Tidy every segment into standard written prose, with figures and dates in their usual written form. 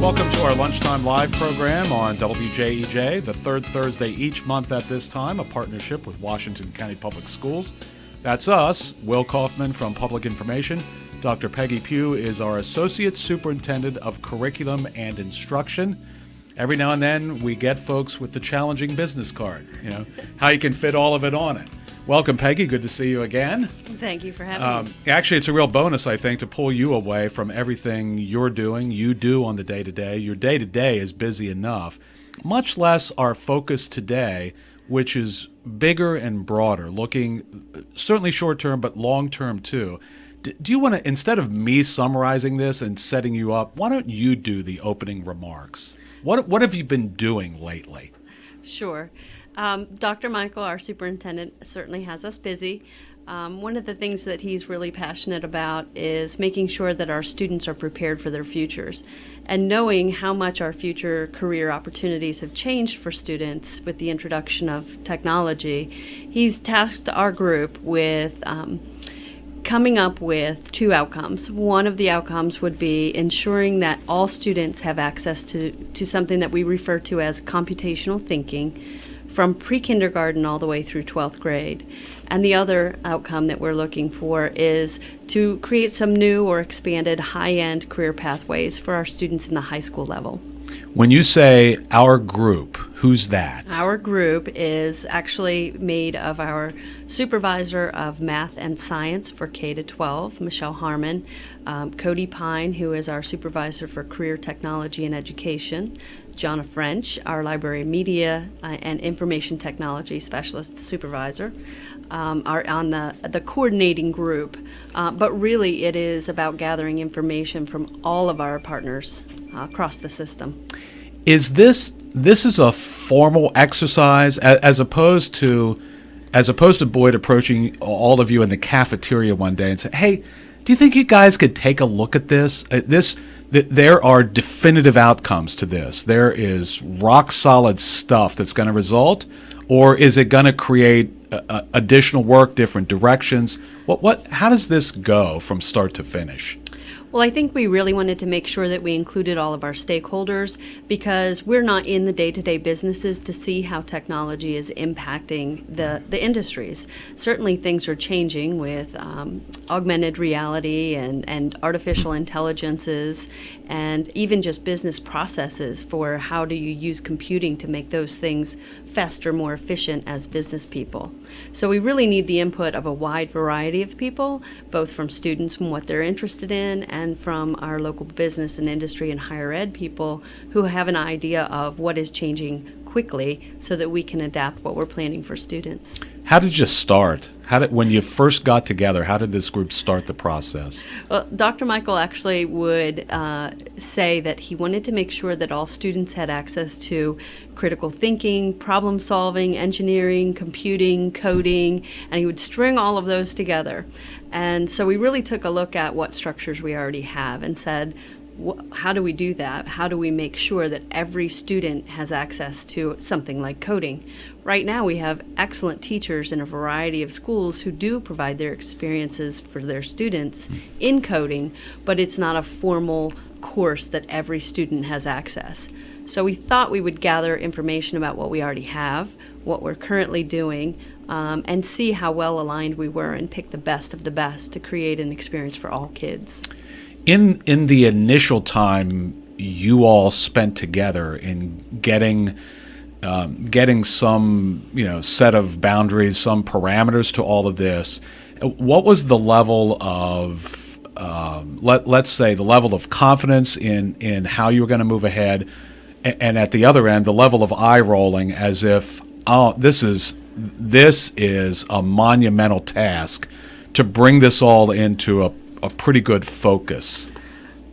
Welcome to our Lunchtime Live program on WJEJ, the third Thursday each month at this time, a partnership with Washington County Public Schools. That's us, Will Kaufman from Public Information. Dr. Peggy Pugh is our Associate Superintendent of Curriculum and Instruction. Every now and then we get folks with the challenging business card, how you can fit all of it on it. Welcome, Peggy. Good to see you again. Thank you for having me. Actually, it's a real bonus, I think, to pull you away from everything you're doing, you do on the day-to-day. Your day-to-day is busy enough, much less our focus today, which is bigger and broader, looking certainly short-term, but long-term too. Do you want to, instead of me summarizing this and setting you up, why don't you do the opening remarks? What have you been doing lately? Sure. Dr. Michael, our superintendent, certainly has us busy. One of the things that he's really passionate about is making sure that our students are prepared for their futures. And knowing how much our future career opportunities have changed for students with the introduction of technology, he's tasked our group with coming up with two outcomes. One of the outcomes would be ensuring that all students have access to something that we refer to as computational thinking from pre-kindergarten all the way through 12th grade. And the other outcome that we're looking for is to create some new or expanded high-end career pathways for our students in the high school level. When you say our group, who's that? Our group is actually made of our supervisor of math and science for K-12, Michelle Harmon, Cody Pine, who is our supervisor for career technology and education, Jonna French, our library media and information technology specialist supervisor, are on the coordinating group. But really it is about gathering information from all of our partners across the system. Is this is a formal exercise as opposed to Boyd approaching all of you in the cafeteria one day and say, "Hey, do you think you guys could take a look at this? There are definitive outcomes to this. There is rock solid stuff that's going to result, or is it going to create additional work, different directions? How does this go from start to finish?" Well, I think we really wanted to make sure that we included all of our stakeholders because we're not in the day-to-day businesses to see how technology is impacting the industries. Certainly things are changing with augmented reality and artificial intelligences and even just business processes for how do you use computing to make those things faster, more efficient as business people. So we really need the input of a wide variety of people, both from students and what they're interested in and from our local business and industry and higher ed people who have an idea of what is changing quickly so that we can adapt what we're planning for students. How did you start? When you first got together, how did this group start the process? Well, Dr. Michael actually would say that he wanted to make sure that all students had access to critical thinking, problem solving, engineering, computing, coding, and he would string all of those together. And so we really took a look at what structures we already have and said, how do we do that? How do we make sure that every student has access to something like coding? Right now we have excellent teachers in a variety of schools who do provide their experiences for their students in coding, but it's not a formal course that every student has access. So we thought we would gather information about what we already have, what we're currently doing, and see how well aligned we were and pick the best of the best to create an experience for all kids. In the initial time you all spent together in getting some set of boundaries, some parameters to all of this, what was the level of let's say the level of confidence in how you were going to move ahead, and at the other end the level of eye rolling as if this is a monumental task to bring this all into a pretty good focus?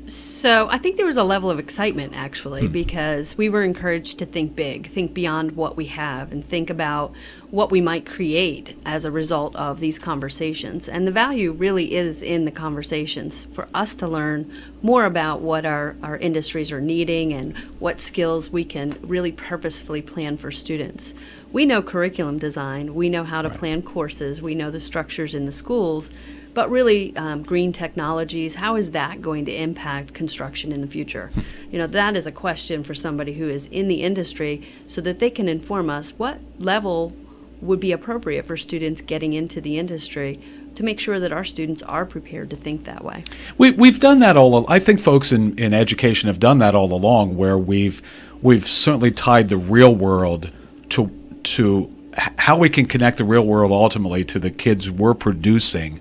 So I think there was a level of excitement, actually, because we were encouraged to think big, think beyond what we have, and think about what we might create as a result of these conversations. And the value really is in the conversations for us to learn more about what our industries are needing and what skills we can really purposefully plan for students. We know curriculum design, we know how to plan courses, we know the structures in the schools, but really green technologies. How is that going to impact construction in the future? That is a question for somebody who is in the industry, so that they can inform us what level would be appropriate for students getting into the industry, to make sure that our students are prepared to think that way. We've done that I think folks in education have done that all along, where we've certainly tied the real world to how we can connect the real world ultimately to the kids we're producing,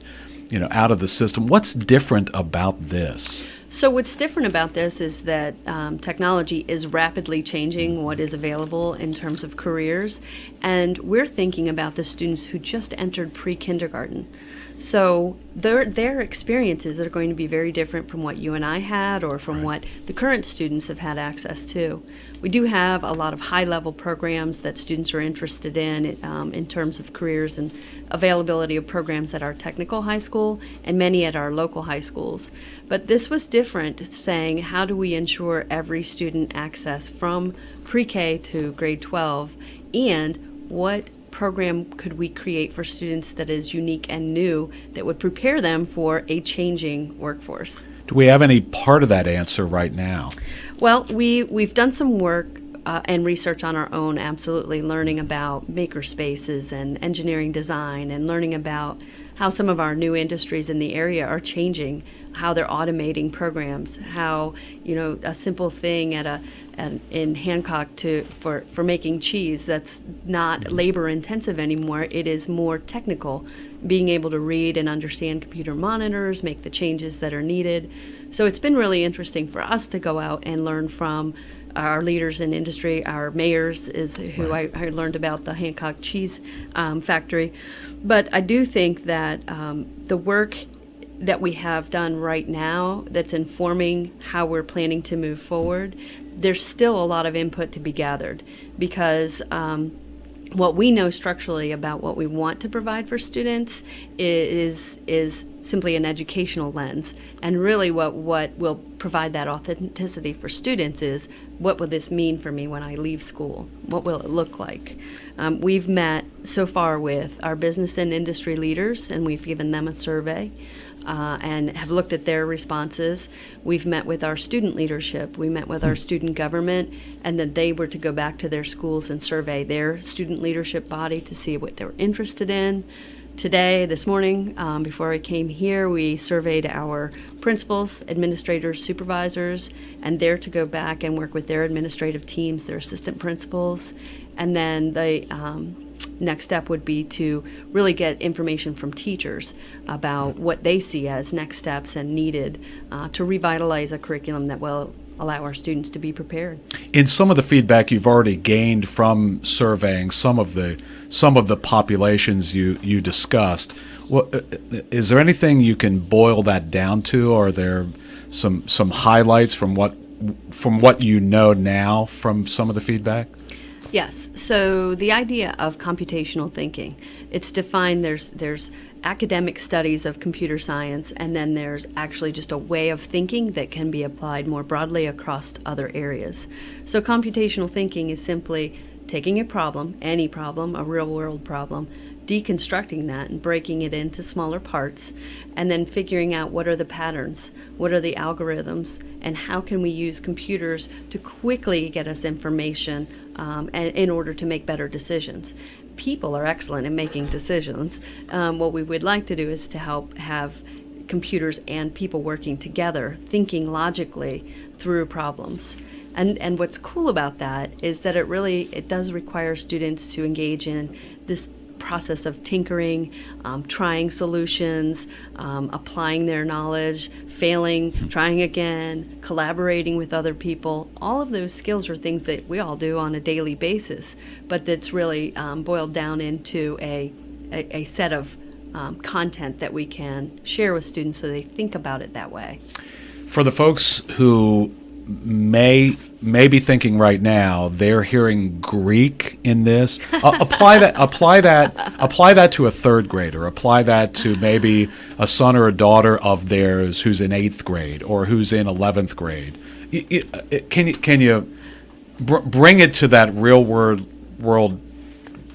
out of the system. What's different about this? So what's different about this is that technology is rapidly changing what is available in terms of careers, and we're thinking about the students who just entered pre-kindergarten. So their experiences are going to be very different from what you and I had, or from what the current students have had access to. We do have a lot of high-level programs that students are interested in terms of careers, and availability of programs at our technical high school and many at our local high schools. But this was different, saying how do we ensure every student access from pre-K to grade 12, and what program could we create for students that is unique and new, that would prepare them for a changing workforce? Do we have any part of that answer right now? Well, we've done some work and research on our own, absolutely, learning about maker spaces and engineering design, and learning about how some of our new industries in the area are changing, how they're automating programs, how a simple thing in Hancock for making cheese, that's not labor intensive anymore. It is more technical, being able to read and understand computer monitors, make the changes that are needed. So it's been really interesting for us to go out and learn from our leaders in industry. Our mayors is who I learned about the Hancock cheese factory. But I do think that the work that we have done right now that's informing how we're planning to move forward, there's still a lot of input to be gathered, because what we know structurally about what we want to provide for students is simply an educational lens. And really what will provide that authenticity for students is, what will this mean for me when I leave school? What will it look like? We've met so far with our business and industry leaders, and we've given them a survey. And have looked at their responses. We've met with our student leadership. We met with our student government, and then they were to go back to their schools and survey their student leadership body to see what they were interested in. Today, this morning, before I came here, we surveyed our principals, administrators, supervisors, and they're to go back and work with their administrative teams, their assistant principals, and then the next step would be to really get information from teachers about what they see as next steps and needed to revitalize a curriculum that will allow our students to be prepared. In some of the feedback you've already gained from surveying some of the populations you discussed, is there anything you can boil that down to? Are there some highlights from what you know now from some of the feedback? Yes. So the idea of computational thinking, it's defined, there's academic studies of computer science, and then there's actually just a way of thinking that can be applied more broadly across other areas. So computational thinking is simply taking a problem, any problem, a real world problem, deconstructing that and breaking it into smaller parts, and then figuring out what are the patterns, what are the algorithms, and how can we use computers to quickly get us information and in order to make better decisions. People are excellent in making decisions. What we would like to do is to help have computers and people working together, thinking logically through problems. And what's cool about that is that it does require students to engage in this process of tinkering, trying solutions, applying their knowledge, failing, trying again, collaborating with other people. All of those skills are things that we all do on a daily basis, but that's really boiled down into a set of content that we can share with students so they think about it that way. For the folks who may be thinking right now they're hearing Greek in this, apply that to a third grader. Apply that to maybe a son or a daughter of theirs who's in 8th grade or who's in 11th grade. Can you bring it to that real world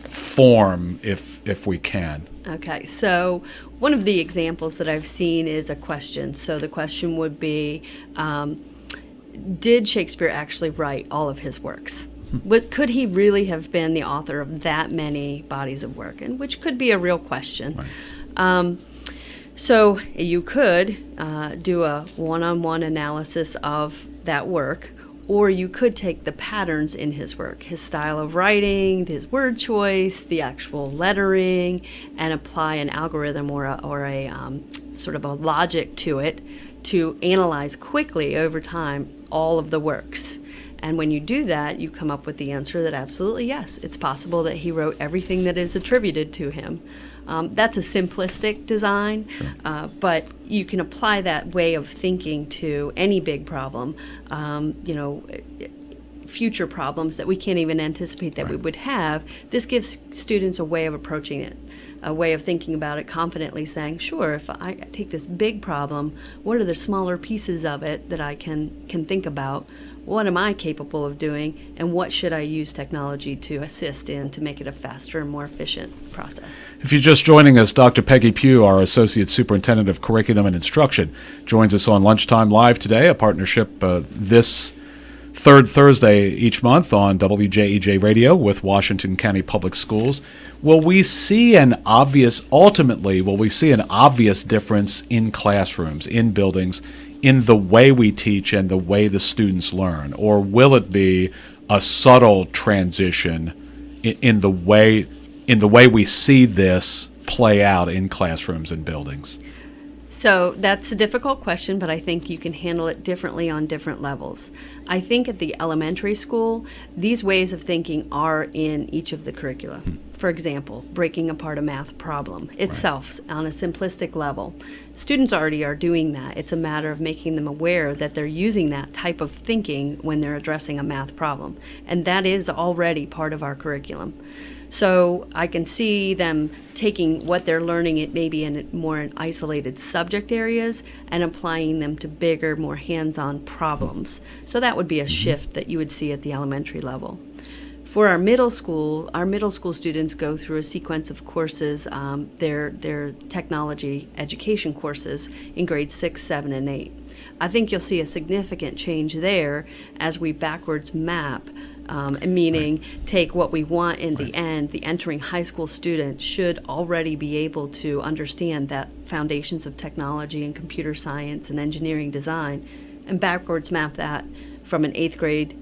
form if we can? Okay, so one of the examples that I've seen is a question. So the question would be, did Shakespeare actually write all of his works? Could he really have been the author of that many bodies of work? And which could be a real question. Right. So you could do a one-on-one analysis of that work, or you could take the patterns in his work, his style of writing, his word choice, the actual lettering, and apply an algorithm or a sort of a logic to it to analyze quickly over time all of the works. And when you do that, you come up with the answer that absolutely, yes, it's possible that he wrote everything that is attributed to him. That's a simplistic design, sure. But you can apply that way of thinking to any big problem, future problems that we can't even anticipate that we would have. This gives students a way of approaching it, a way of thinking about it confidently, saying, sure, if I take this big problem, what are the smaller pieces of it that I can think about? What am I capable of doing, and what should I use technology to assist in to make it a faster and more efficient process? If you're just joining us, Dr. Peggy Pugh, our Associate Superintendent of Curriculum and Instruction, joins us on Lunchtime Live today, a partnership this third Thursday each month on WJEJ Radio with Washington County Public Schools. Will we see an obvious difference in classrooms, in buildings, in the way we teach and the way the students learn? Or will it be a subtle transition in the way we see this play out in classrooms and buildings? So that's a difficult question, but I think you can handle it differently on different levels. I think at the elementary school, these ways of thinking are in each of the curricula. For example, breaking apart a math problem itself on a simplistic level. Students already are doing that. It's a matter of making them aware that they're using that type of thinking when they're addressing a math problem. And that is already part of our curriculum. So I can see them taking what they're learning, it maybe in more isolated subject areas, and applying them to bigger, more hands-on problems. So that would be a shift that you would see at the elementary level. For our middle school students go through a sequence of courses, their technology education courses in grades 6, 7, and 8. I think you'll see a significant change there as we backwards map, meaning take what we want in the end. The entering high school student should already be able to understand that foundations of technology and computer science and engineering design, and backwards map that from an 8th grade,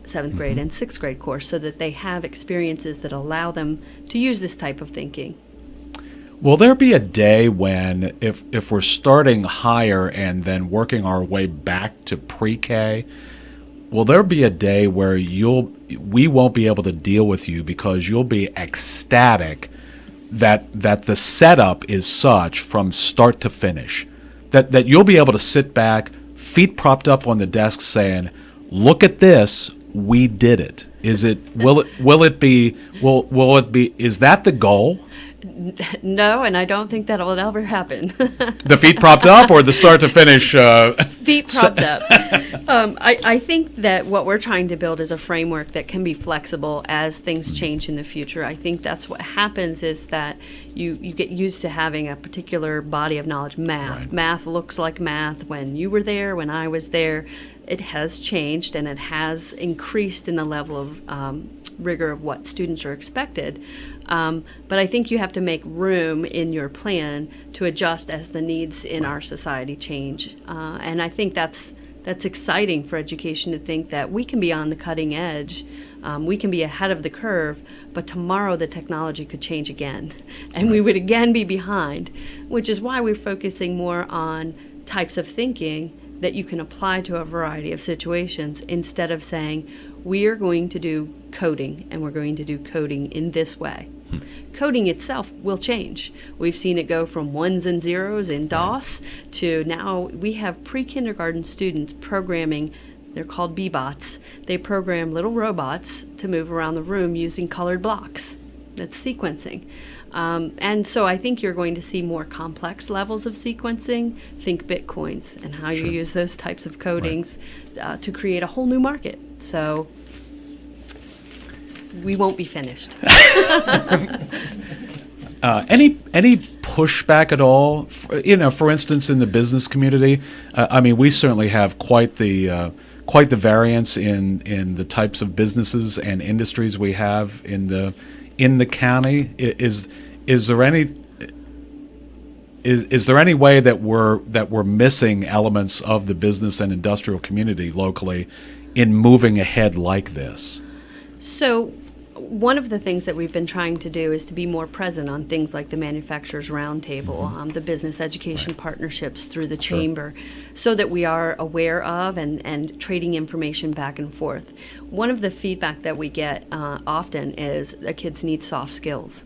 7th grade, and 6th grade course so that they have experiences that allow them to use this type of thinking. Will there be a day when, if we're starting higher and then working our way back to pre-K, will there be a day where we won't be able to deal with you because you'll be ecstatic that the setup is such from start to finish that you'll be able to sit back, feet propped up on the desk, saying, "Look at this, we did it." Is it be? Is that the goal? No, and I don't think that will ever happen. The feet propped up or the start to finish? Feet propped up. I think that what we're trying to build is a framework that can be flexible as things change in the future. I think that's what happens is that you get used to having a particular body of knowledge. Math. Right. Math looks like math when you were there, when I was there. It has changed and it has increased in the level of rigor of what students are expected. But I think you have to make room in your plan to adjust as the needs in our society change. And I think that's exciting for education to think that we can be on the cutting edge, we can be ahead of the curve, but tomorrow the technology could change again, and we would again be behind, which is why we're focusing more on types of thinking that you can apply to a variety of situations instead of saying, we are going to do coding, and we're going to do coding in this way. Coding itself will change. We've seen it go from ones and zeros in DOS to now we have pre-kindergarten students programming, they're called B-bots. They program little robots to move around the room using colored blocks. That's sequencing. And so I think you're going to see more complex levels of sequencing. Think Bitcoins and how you use those types of codings to create a whole new market. So we won't be finished. Any pushback at all? For instance, in the business community, I mean, we certainly have quite the variance in the types of businesses and industries we have in the county. Is there any way that we're missing elements of the business and industrial community locally in moving ahead like this? So one of the things that we've been trying to do is to be more present on things like the Manufacturers Roundtable, the business education partnerships through the chamber, so that we are aware of and trading information back and forth. One of the feedback that we get often is that kids need soft skills.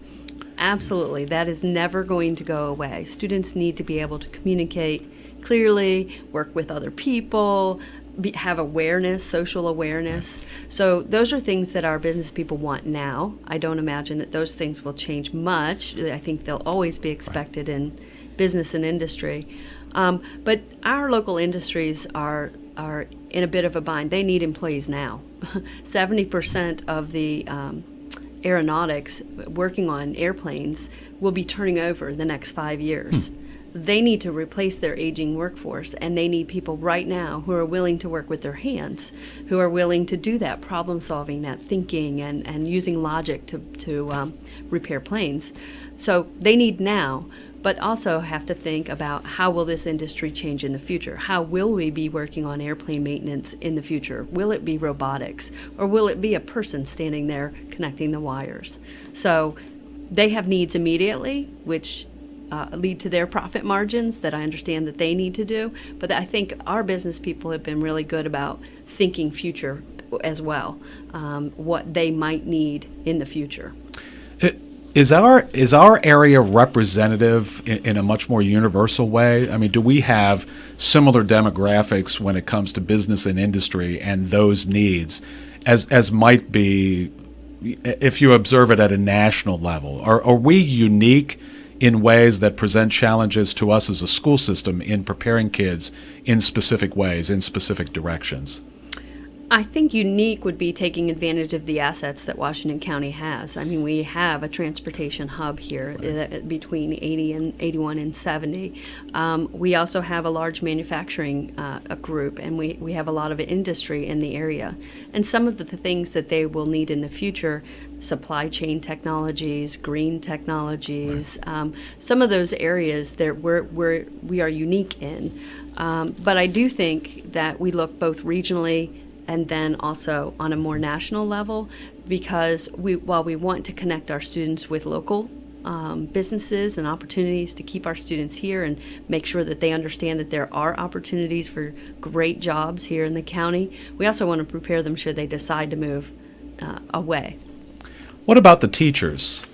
Absolutely, that is never going to go away. Students need to be able to communicate clearly, work with other people, have awareness, social awareness. So those are things that our business people want now. I don't imagine that those things will change much. I think they'll always be expected in business and industry. But our local industries are in a bit of a bind. They need employees now. 70% of the aeronautics working on airplanes will be turning over the next 5 years. They need to replace their aging workforce, and they need people right now who are willing to work with their hands, who are willing to do that problem solving, that thinking, and using logic to repair planes. So they need now, but also have to think about how will this industry change in the future? How will we be working on airplane maintenance in the future? Will it be robotics, or will it be a person standing there connecting the wires? So they have needs immediately, which lead to their profit margins that I understand that they need to do. But I think our business people have been really good about thinking future as well, what they might need in the future. Is our area representative in a much more universal way? I mean, do we have similar demographics when it comes to business and industry and those needs as might be if you observe it at a national level? Are we unique in ways that present challenges to us as a school system in preparing kids in specific ways, in specific directions? I think unique would be taking advantage of the assets that Washington County has. I mean, we have a transportation hub here between 80 and 81 and 70. We also have a large manufacturing group, and we have a lot of industry in the area. And some of the things that they will need in the future, supply chain technologies, green technologies, some of those areas that we are unique in. But I do think that we look both regionally and then also on a more national level, because while we want to connect our students with local businesses and opportunities to keep our students here and make sure that they understand that there are opportunities for great jobs here in the county, we also want to prepare them should they decide to move away. What about the teachers?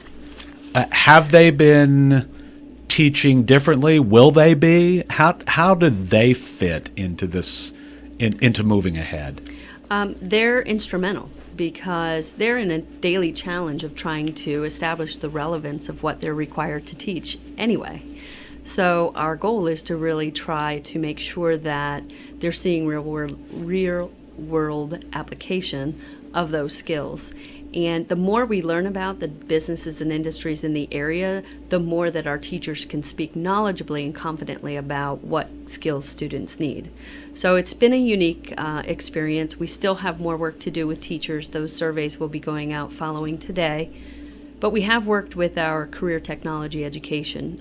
Have they been teaching differently? Will they be? How do they fit into this, into moving ahead? They're instrumental because they're in a daily challenge of trying to establish the relevance of what they're required to teach anyway. So our goal is to really try to make sure that they're seeing real world application of those skills. And the more we learn about the businesses and industries in the area, the more that our teachers can speak knowledgeably and confidently about what skills students need. So it's been a unique experience. We still have more work to do with teachers. Those surveys will be going out following today. But we have worked with our career technology education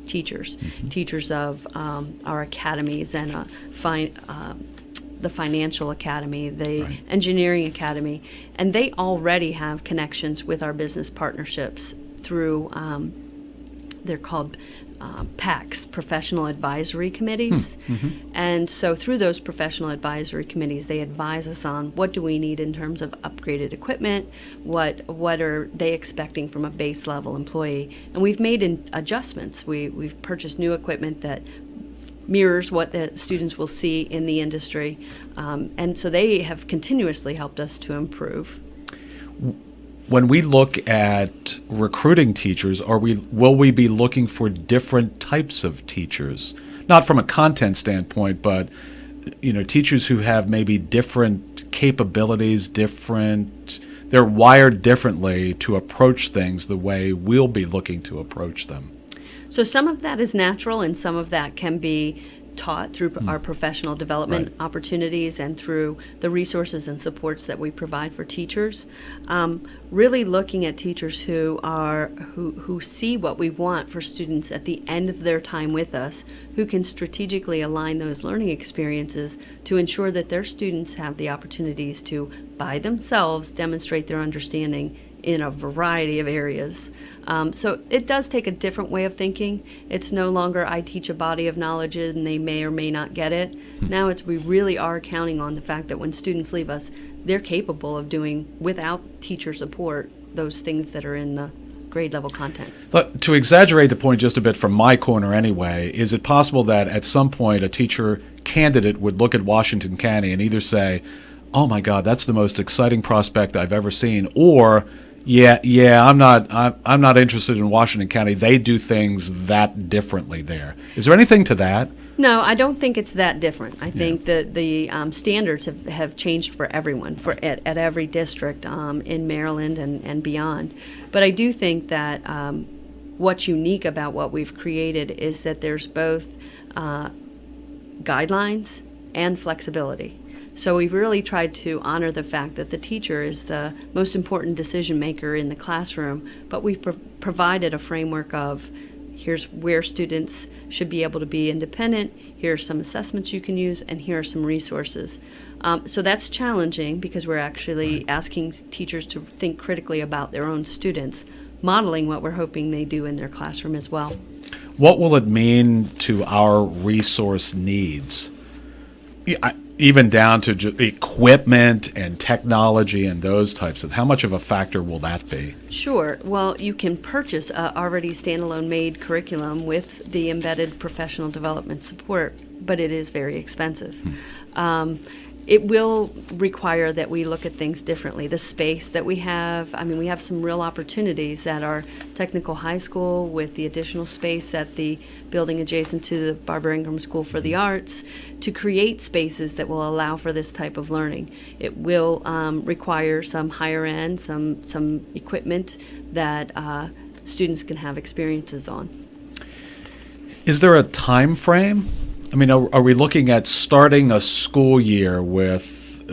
teachers, teachers of our academies and the financial academy, the engineering academy, and they already have connections with our business partnerships through, they're called PACs, Professional Advisory Committees. And so through those professional advisory committees, they advise us on what do we need in terms of upgraded equipment, what are they expecting from a base level employee. And we've made adjustments. We've purchased new equipment that mirrors what the students will see in the industry. And so they have continuously helped us to improve. When we look at recruiting teachers, will we be looking for different types of teachers? Not from a content standpoint, but teachers who have maybe different capabilities, different they're wired differently to approach things the way we'll be looking to approach them. So some of that is natural, and some of that can be taught through our professional development opportunities and through the resources and supports that we provide for teachers. Really looking at teachers who see what we want for students at the end of their time with us, who can strategically align those learning experiences to ensure that their students have the opportunities to, by themselves, demonstrate their understanding in a variety of areas. So it does take a different way of thinking. It's no longer I teach a body of knowledge and they may or may not get it. Now we really are counting on the fact that when students leave us, they're capable of doing, without teacher support, those things that are in the grade level content. But to exaggerate the point just a bit from my corner anyway, is it possible that at some point a teacher candidate would look at Washington County and either say, oh my God, that's the most exciting prospect I've ever seen, or I'm not interested in Washington County. They do things that differently there. Is there anything to that? No, I don't think it's that different. I think that the standards have changed for everyone, at every district in Maryland and beyond. But I do think that what's unique about what we've created is that there's both guidelines and flexibility. So we've really tried to honor the fact that the teacher is the most important decision maker in the classroom, but we've provided a framework of here's where students should be able to be independent, here are some assessments you can use, and here are some resources. So that's challenging because we're actually asking teachers to think critically about their own students, modeling what we're hoping they do in their classroom as well. What will it mean to our resource needs? Even down to equipment and technology and those types of, how much of a factor will that be? Sure. Well, you can purchase a already standalone made curriculum with the embedded professional development support, but it is very expensive. It will require that we look at things differently. The space that we have, we have some real opportunities at our technical high school with the additional space at the building adjacent to the Barbara Ingram School for the Arts to create spaces that will allow for this type of learning. It will require some higher end, some equipment that students can have experiences on. Is there a time frame? Are we looking at starting a school year with,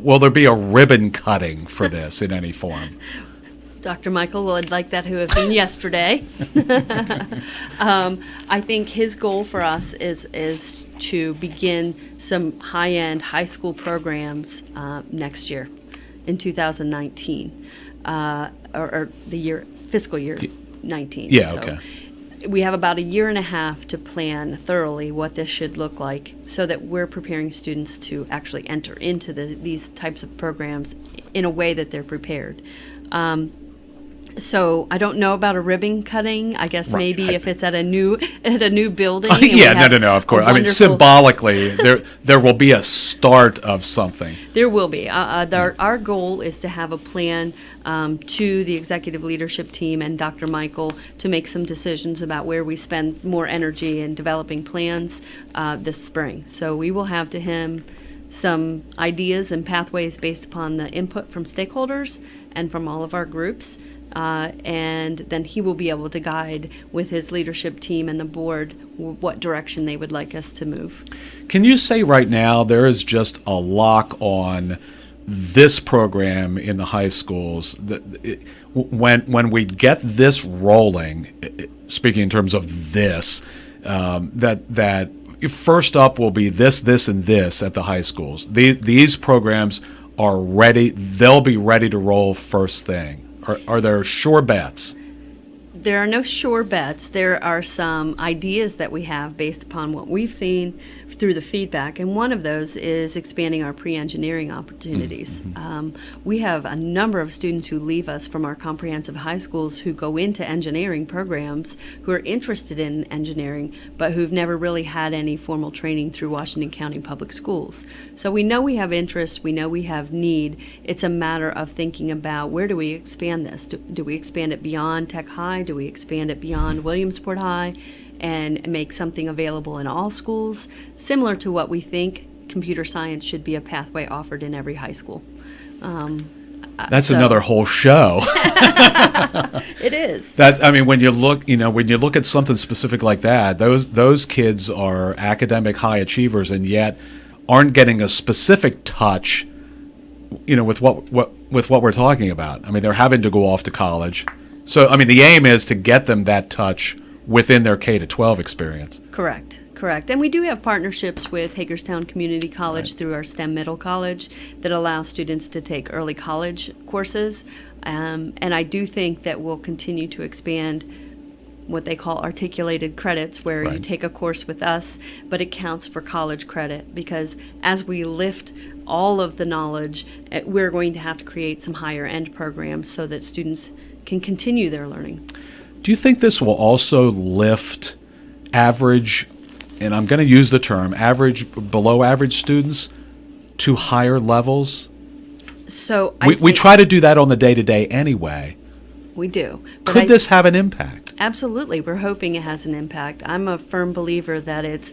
will there be a ribbon cutting for this in any form? Dr. Michael, well, I'd like that to have been yesterday. I think his goal for us is to begin some high-end high school programs next year in 2019, or the fiscal year 19. Yeah, so okay. We have about a year and a half to plan thoroughly what this should look like so that we're preparing students to actually enter into these types of programs in a way that they're prepared. So I don't know about a ribbon cutting. I guess maybe if it's at a new building. No, of course. Symbolically, there will be a start of something. There will be. Our goal is to have a plan to the executive leadership team and Dr. Michael to make some decisions about where we spend more energy in developing plans this spring. So we will have to him some ideas and pathways based upon the input from stakeholders and from all of our groups. And then he will be able to guide with his leadership team and the board what direction they would like us to move. Can you say right now there is just a lock on this program in the high schools? When we get this rolling, speaking in terms of this, that first up will be this, and this at the high schools. These programs are ready. They'll be ready to roll first thing. Are there sure bets? There are no sure bets. There are some ideas that we have based upon what we've seen through the feedback, and one of those is expanding our pre-engineering opportunities. We have a number of students who leave us from our comprehensive high schools who go into engineering programs who are interested in engineering but who've never really had any formal training through Washington County Public Schools. So we know we have interest, we know we have need. It's a matter of thinking about where do we expand this? Do we expand it beyond Tech High? Do we expand it beyond Williamsport High and make something available in all schools, similar to what we think computer science should be a pathway offered in every high school? That's So- another whole show. It is. That I mean, when you look at something specific like that, those kids are academic high achievers, and yet aren't getting a specific touch, with what we're talking about. I mean, they're having to go off to college. So, I mean, the aim is to get them that touch within their K-12 experience. Correct. And we do have partnerships with Hagerstown Community College through our STEM Middle College that allow students to take early college courses. And I do think that we'll continue to expand what they call articulated credits, where you Right. take a course with us, but it counts for college credit, because as we lift all of the knowledge, we're going to have to create some higher end programs so that students can continue their learning. Do you think this will also lift average, and I'm going to use the term average, below average students to higher levels? So We think try to do that on the day-to-day anyway. we do. But Could this have an impact? Absolutely. We're hoping it has an impact. I'm a firm believer that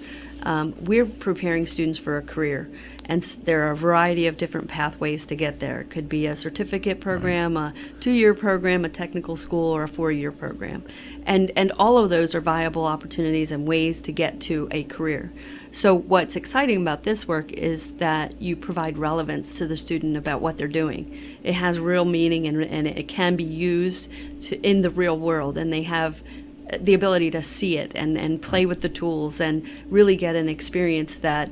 we're preparing students for a career, and there are a variety of different pathways to get there. It could be a certificate program, a 2-year program, a technical school, or a 4-year program. And all of those are viable opportunities and ways to get to a career. So what's exciting about this work is that you provide relevance to the student about what they're doing. It has real meaning, and it can be used in the real world, and they have the ability to see it and play with the tools and really get an experience that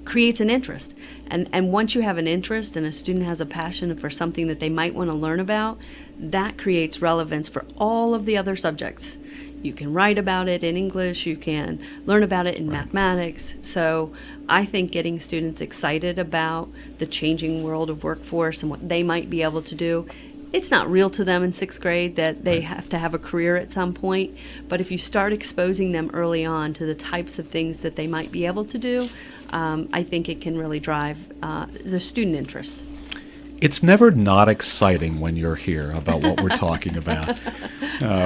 creates an interest. And once you have an interest and a student has a passion for something that they might want to learn about, that creates relevance for all of the other subjects. You can write about it in English, you can learn about it in mathematics. So I think getting students excited about the changing world of workforce and what they might be able to do. It's not real to them in 6th grade that they have to have a career at some point, but if you start exposing them early on to the types of things that they might be able to do, I think it can really drive the student interest. It's never not exciting when you're here about what we're talking about.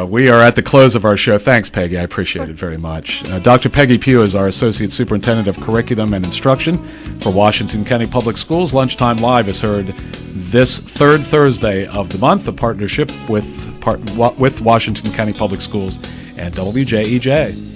We are at the close of our show. Thanks, Peggy. I appreciate it very much. Dr. Peggy Pugh is our Associate Superintendent of Curriculum and Instruction for Washington County Public Schools. Lunchtime Live is heard this third Thursday of the month, a partnership with Washington County Public Schools and WJEJ.